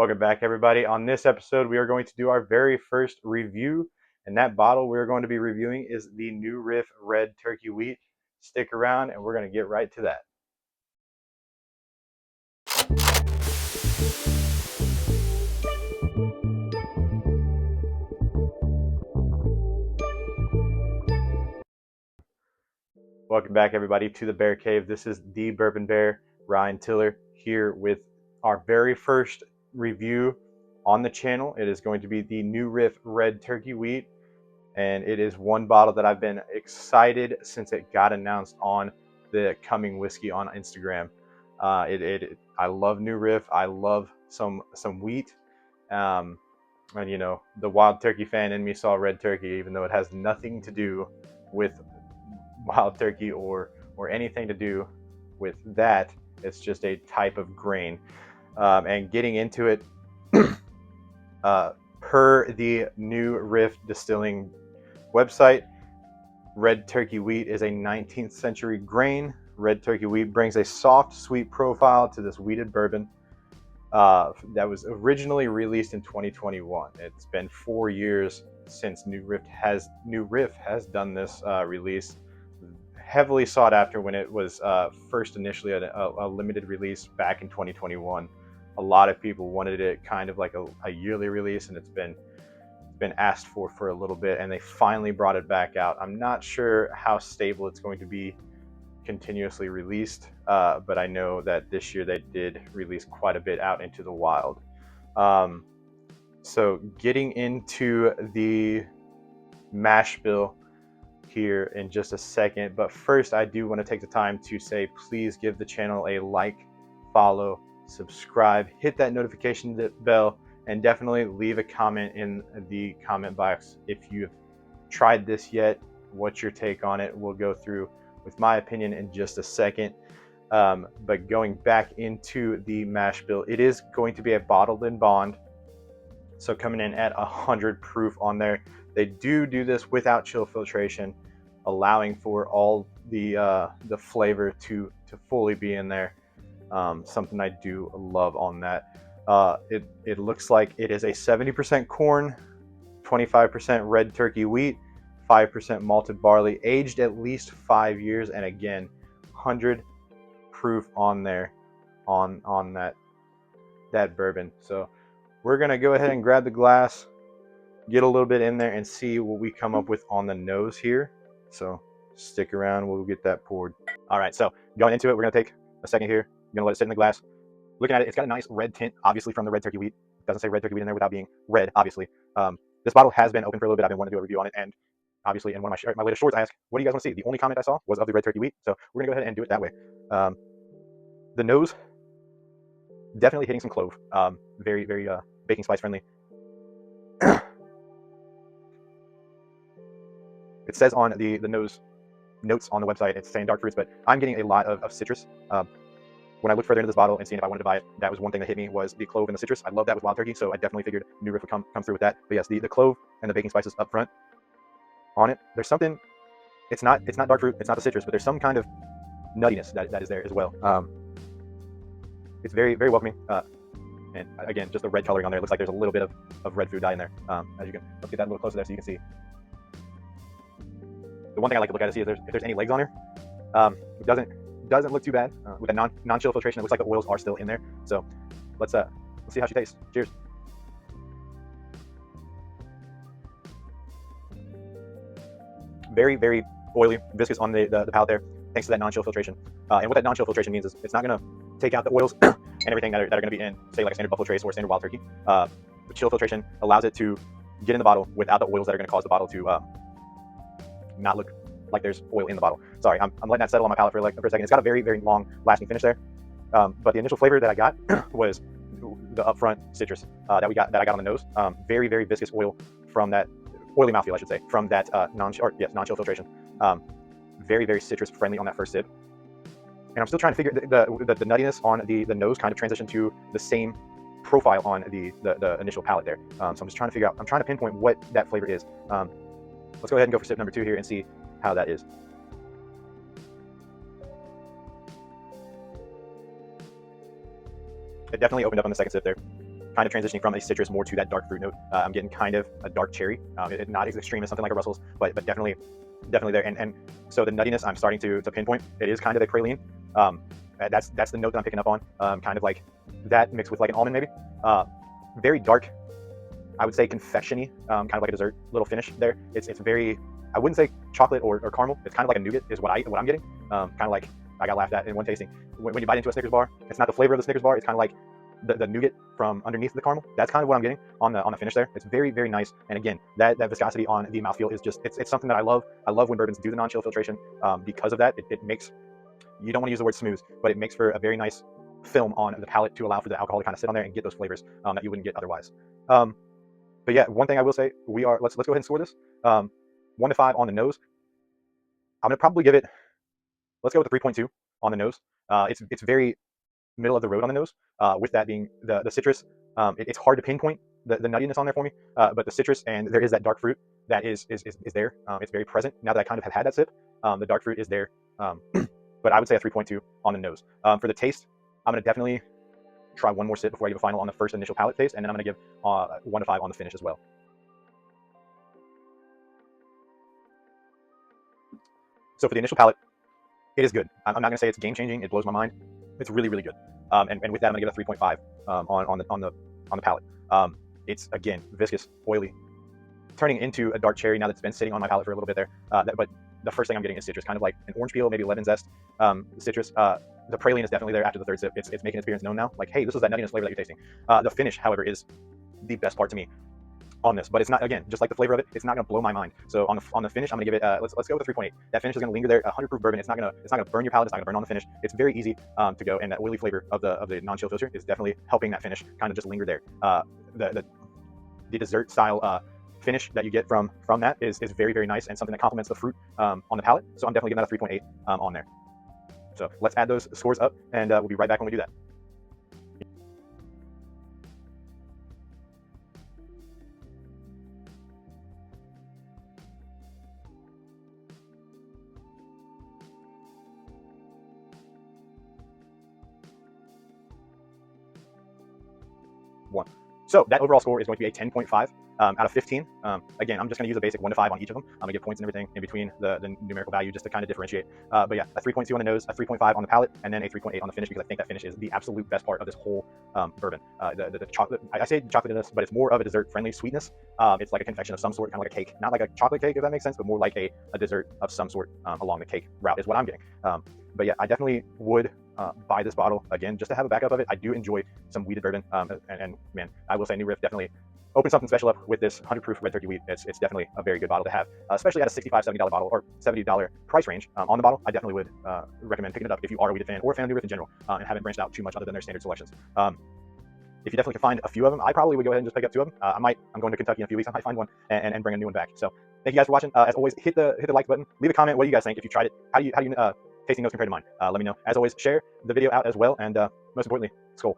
Welcome back, everybody. On this episode, we are going to do our very first review, and that bottle we're going to be reviewing is the New Riff Red Turkey Wheat. Stick around, and we're going to get right to that. Welcome back, everybody, to the Bear Cave. This is the Bourbon Bear, Ryan Tiller, here with our very first review on the channel. It is going to be the New Riff Red Turkey Wheat, and it is one bottle that I've been excited since it got announced on the Coming Whiskey on Instagram. I love New Riff. I love some wheat. And you know, the wild turkey fan in me saw red turkey, even though it has nothing to do with wild turkey or anything to do with that. It's just a type of grain. And getting into it, per the New Riff Distilling website, red turkey wheat is a 19th century grain. Red turkey wheat brings a soft, sweet profile to this wheated bourbon that was originally released in 2021. It's been 4 years since New Riff has done this release. Heavily sought after when it was first initially a limited release back in 2021. A lot of people wanted it kind of like a yearly release, and it's been asked for a little bit, and they finally brought it back out. I'm not sure how stable it's going to be continuously released, but I know that this year they did release quite a bit out into the wild. So getting into the mash bill here in just a second, but first I do want to take the time to say, please give the channel a like, follow, subscribe, hit that notification bell, and definitely leave a comment in the comment box if you've tried this yet. What's your take on it? We'll go through with my opinion in just a second. But going back into the mash bill, it is going to be a bottled in bond, so coming in at 100 proof on there. They do this without chill filtration, allowing for all the flavor to fully be in there. Something I do love on that. It looks like it is a 70% corn, 25% red turkey wheat, 5% malted barley, aged at least 5 years, and again, 100 proof on there on that bourbon. So we're gonna go ahead and grab the glass, get a little bit in there, and see what we come up with on the nose here. So stick around, we'll get that poured. All right, so going into it, we're gonna take a second here. I'm gonna let it sit in the glass. Looking at it, it's got a nice red tint, obviously from the red turkey wheat. It doesn't say red turkey wheat in there without being red, obviously. This bottle has been open for a little bit. I've been wanting to do a review on it, and obviously in one of my latest shorts, I asked, what do you guys want to see? The only comment I saw was of the red turkey wheat, so we're gonna go ahead and do it that way. The nose, definitely hitting some clove. Very baking spice friendly. It says on the nose notes on the website, it's saying dark fruits, but I'm getting a lot of citrus. When I looked further into this bottle and seeing if I wanted to buy it, that was one thing that hit me, was the clove and the citrus. I love that with wild turkey, so I definitely figured New Riff would come through with that. But yes, the clove and the baking spices up front on it. There's something. It's not dark fruit. It's not the citrus, but there's some kind of nuttiness that is there as well. It's very welcoming. And again, just the red coloring on there. It looks like there's a little bit of red food dye in there. As you can, let's get that a little closer there so you can see. The one thing I like to look at is see if there's any legs on here. It doesn't look too bad. With the non-chill filtration, it looks like the oils are still in there. So let's see how she tastes. Cheers. Very oily, viscous on the palate there, thanks to that non-chill filtration. And what that non-chill filtration means is it's not going to take out the oils and everything that are going to be in, say, like a standard Buffalo Trace or standard wild turkey. The chill filtration allows it to get in the bottle without the oils that are going to cause the bottle to not look like there's oil in the bottle. Sorry, I'm letting that settle on my palate for a second. It's got a very long lasting finish there. But the initial flavor that I got was the upfront citrus that I got on the nose. Very viscous oil from that oily mouthfeel, I should say, from that non-chill filtration. Very citrus friendly on that first sip. And I'm still trying to figure the nuttiness on the nose kind of transitioned to the same profile on the initial palate there. So I'm just trying to figure out. I'm trying to pinpoint what that flavor is. Let's go ahead and go for sip number 2 here and see how that is. It definitely opened up on the second sip there. kind of transitioning from a citrus more to that dark fruit note. I'm getting kind of a dark cherry. Not as extreme as something like a Russell's, but definitely there. And so the nuttiness I'm starting to pinpoint. It is kind of a praline. That's the note that I'm picking up on. Kind of like that mixed with like an almond maybe. Very dark. I would say confectiony, kind of like a dessert little finish there. It's very, I wouldn't say chocolate or caramel. It's kind of like a nougat is what I'm getting. Kind of like I got laughed at in one tasting. When you bite into a Snickers bar, it's not the flavor of the Snickers bar. It's kind of like the nougat from underneath the caramel. That's kind of what I'm getting on the finish there. It's very, very nice. And again, that viscosity on the mouthfeel is just, it's something that I love. I love when bourbons do the non-chill filtration. Because of that, it makes, you don't want to use the word smooth, but it makes for a very nice film on the palate to allow for the alcohol to kind of sit on there and get those flavors that you wouldn't get otherwise. But yeah, one thing I will say, let's go ahead and score this. 1 to 5 on the nose. I'm gonna probably give it, let's go with the 3.2 on the nose. It's very middle of the road on the nose. With that being the citrus, it's hard to pinpoint the nuttiness on there for me. But the citrus, and there is that dark fruit that is there. It's very present now that I kind of have had that sip. The dark fruit is there. But I would say a 3.2 on the nose. For the taste, I'm gonna definitely try one more sip before I give a final on the first initial palate taste, and then I'm going to give 1 to 5 on the finish as well. So for the initial palate, it is good. I'm not going to say it's game changing. It blows my mind. It's really, really good. And with that, I'm going to give it a 3.5 on the palate. It's again viscous, oily, turning into a dark cherry now that it's been sitting on my palate for a little bit there. But the first thing I'm getting is citrus, kind of like an orange peel, maybe lemon zest. Citrus. The praline is definitely there after the third sip. It's making its appearance known now. Like, hey, this is that nuttiness flavor that you're tasting. The finish, however, is the best part to me on this. But it's not, again, just like the flavor of it, it's not going to blow my mind. So on the finish, I'm going to give it, let's go with a 3.8. That finish is going to linger there. 100 proof bourbon. It's not going to burn your palate. It's not going to burn on the finish. It's very easy to go, and that oily flavor of the non-chill filter is definitely helping that finish kind of just linger there. The dessert style finish that you get from that is very, very nice and something that complements the fruit on the palate. So I'm definitely giving that a 3.8 on there. So let's add those scores up, and we'll be right back when we do that. One. So that overall score is going to be a 10.5 out of 15. Again, I'm just going to use a basic 1 to 5 on each of them. I'm going to give points and everything in between the numerical value just to kind of differentiate. But yeah, a 3.2 on the nose, a 3.5 on the palate, and then a 3.8 on the finish, because I think that finish is the absolute best part of this whole bourbon. The chocolate, I say chocolatiness, but it's more of a dessert-friendly sweetness. It's like a confection of some sort, kind of like a cake. Not like a chocolate cake, if that makes sense, but more like a dessert of some sort along the cake route is what I'm getting. But yeah, I definitely would buy this bottle again just to have a backup of it. I do enjoy some wheated bourbon, and man, I will say New Riff definitely opened something special up with this 100 proof red turkey wheat. It's definitely a very good bottle to have, especially at a $65, $70 bottle or $70 price range on the bottle. I definitely would recommend picking it up if you are a wheated fan or a fan of New Riff in general, and haven't branched out too much other than their standard selections. If you definitely can find a few of them, I probably would go ahead and just pick up 2 of them. I'm going to Kentucky in a few weeks. I might find one and bring a new one back. So thank you guys for watching. As always, hit the like button. Leave a comment. What do you guys think? If you tried it, how do you tasting notes compared to mine? Let me know. As always, share the video out as well, and most importantly, skål.